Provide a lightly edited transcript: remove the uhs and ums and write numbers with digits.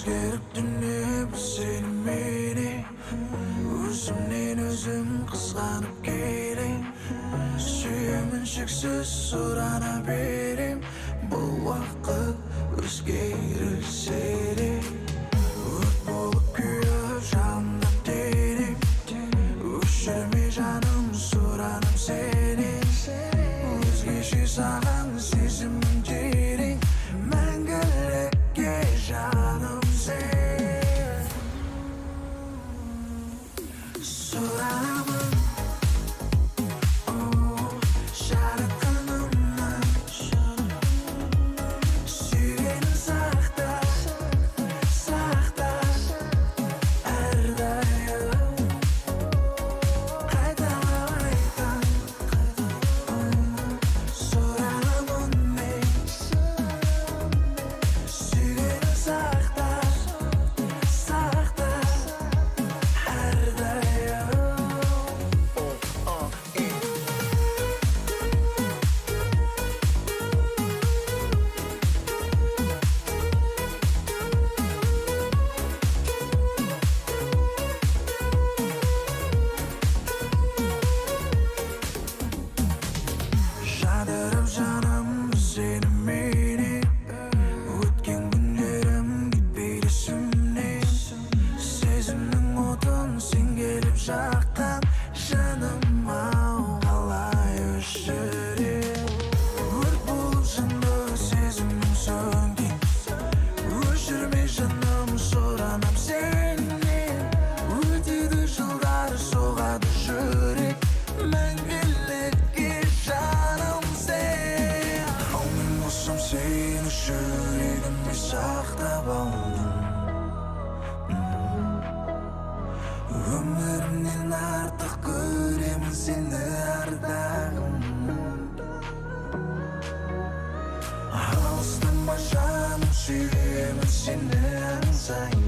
Өзгеріп дүние бұл сеніменен, өзімнен өзім қызғанып келем. Сүйемін шексіз сұрана берем, бұл уақыт өзгерілсе де. Өрт болып күйіп жалындап денем, өшірме жаным сұранам сенен. Өзгеше саған сезімім терең, мәңгілікке жаным сен. Сұранамын жаратқанымнан, сүйгенін сақта, сақта әрдайым. Қайталап айтам, сұранамын мен, сүйгенін сақта, сақта әрдайым. Жадырып жаным сеніменен, өткен күндерім кетпейді есімнен. Сезімнің отын сен келіп жаққан, жаным ау қалай өшірем. Өрт болып жанды сезімім сөнген, өшірме жаным сұранам сенен. Өтеді жылдар соғады жүрек, мәңгілікке жаным сен. Ал мен болсам сені жүрегіме сақтап алдым. Өмірімнен артық көремін сені ардағым. Алыстама жаным, сүйемін сені аңсаймын.